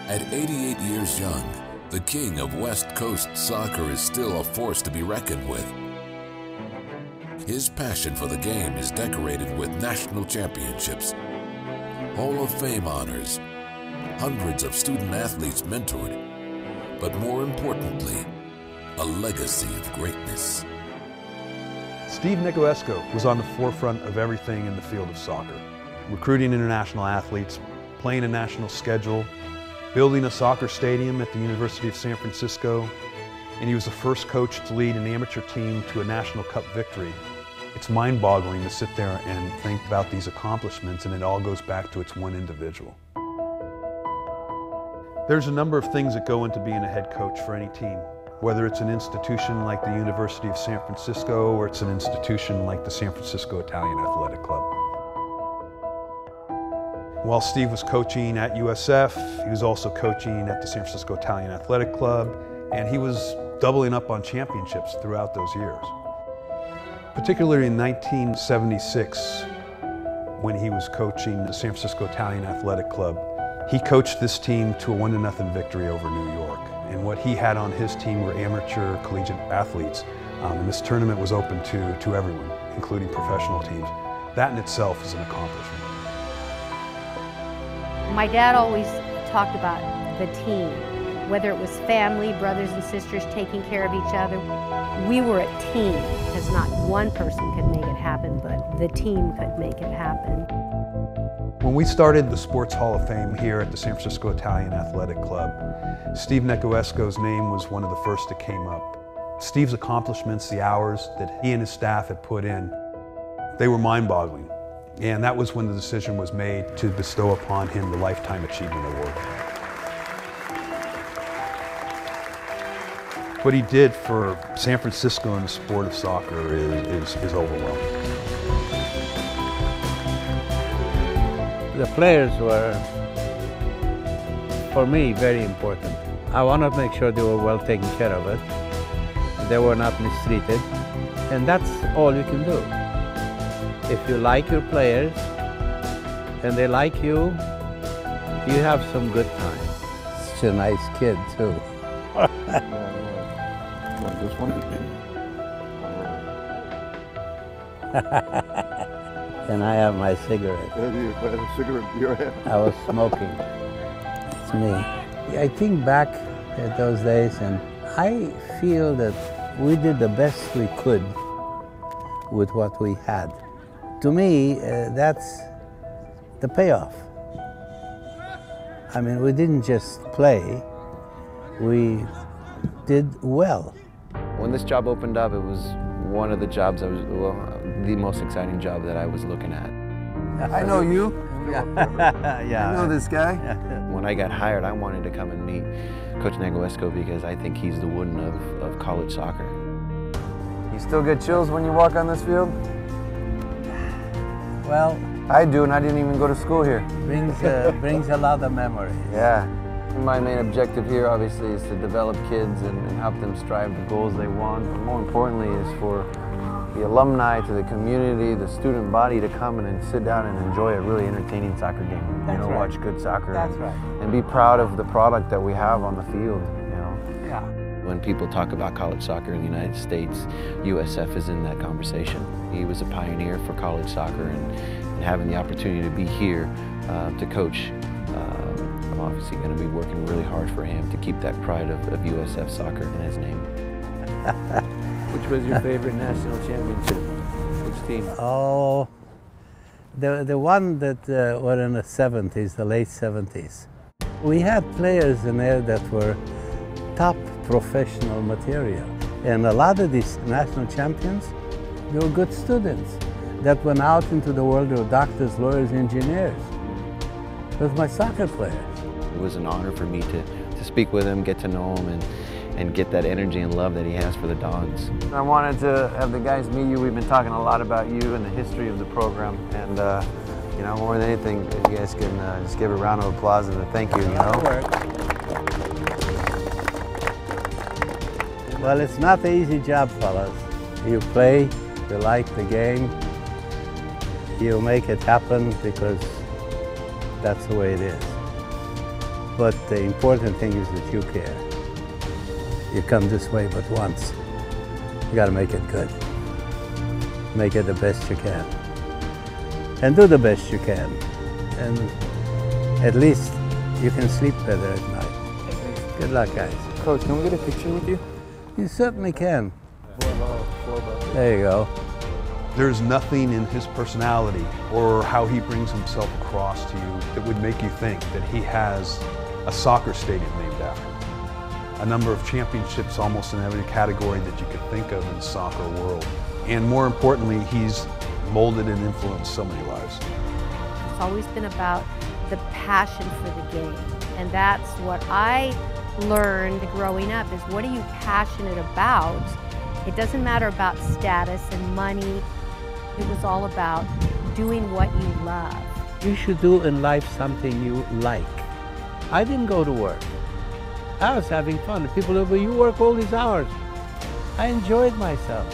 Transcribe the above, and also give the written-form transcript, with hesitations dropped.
At 88 years young, the king of West Coast soccer is still a force to be reckoned with. His passion for the game is decorated with national championships, Hall of Fame honors, hundreds of student athletes mentored, but more importantly, a legacy of greatness. Steve Negoesco was on the forefront of everything in the field of soccer. Recruiting international athletes, playing a national schedule, building a soccer stadium at the University of San Francisco, and he was the first coach to lead an amateur team to a National Cup victory. It's mind-boggling to sit there and think about these accomplishments, and it all goes back to its one individual. There's a number of things that go into being a head coach for any team, whether it's an institution like the University of San Francisco or it's an institution like the San Francisco Italian Athletic Club. While Steve was coaching at USF, he was also coaching at the San Francisco Italian Athletic Club, and he was doubling up on championships throughout those years. Particularly in 1976, when he was coaching the San Francisco Italian Athletic Club, he coached this team to a 1-0 victory over New York. And what he had on his team were amateur collegiate athletes. And this tournament was open to everyone, including professional teams. That in itself is an accomplishment. My dad always talked about the team, whether it was family, brothers and sisters taking care of each other. We were a team, because not one person could make it happen, but the team could make it happen. When we started the Sports Hall of Fame here at the San Francisco Italian Athletic Club, Steve Negoesco's name was one of the first that came up. Steve's accomplishments, the hours that he and his staff had put in, they were mind-boggling. And that was when the decision was made to bestow upon him the Lifetime Achievement Award. What he did for San Francisco in the sport of soccer is overwhelming. The players were, for me, very important. I wanted to make sure they were well taken care of it. They were not mistreated. And that's all you can do. If you like your players and they like you, you have some good time. Such a nice kid, too. This one? And I have my cigarette. Yeah, you had a cigarette in your hand. I was smoking. It's me. I think back at those days and I feel that we did the best we could with what we had. To me, that's the payoff. I mean, we didn't just play, we did well. When this job opened up, it was one of the jobs I was, well, the most exciting job that I was looking at. I know you. Yeah. I know this guy. When I got hired, I wanted to come and meet Coach Negoesco because I think he's the Wooden of college soccer. You still get chills when you walk on this field? Well, I do, and I didn't even go to school here. brings a lot of memories. Yeah. My main objective here, obviously, is to develop kids and help them strive the goals they want. But more importantly, is for the alumni, to the community, the student body to come and sit down and enjoy a really entertaining soccer game. That's right. Watch good soccer. That's right. And be proud of the product that we have on the field. Yeah. When people talk about college soccer in the United States, USF is in that conversation. He was a pioneer for college soccer, and having the opportunity to be here to coach, I'm obviously going to be working really hard for him to keep that pride of USF soccer in his name. Which was your favorite national championship? Which team? Oh, the one that were in the 70s, the late 70s. We had players in there that were top professional material. And a lot of these national champions, they were good students that went out into the world of doctors, lawyers, engineers. It was my soccer players. It was an honor for me to speak with him, get to know him, and get that energy and love that he has for the Dogs. I wanted to have the guys meet you. We've been talking a lot about you and the history of the program. And, you know, more than anything, you guys can just give a round of applause and a thank you, you know? Well, it's not an easy job, fellas. You play, you like the game, you make it happen because that's the way it is. But the important thing is that you care. You come this way but once. You gotta make it good. Make it the best you can. And do the best you can. And at least you can sleep better at night. Good luck, guys. Coach, can we get a picture with you? You certainly can. There you go. There's nothing in his personality or how he brings himself across to you that would make you think that he has a soccer stadium named after him. A number of championships almost in every category that you could think of in the soccer world. And more importantly, he's molded and influenced so many lives. It's always been about the passion for the game. And that's what I learned growing up, is what are you passionate about? It doesn't matter about status and money. It was all about doing what you love. You should do in life something you like. I didn't go to work. I was having fun. People say, well, you work all these hours. I enjoyed myself.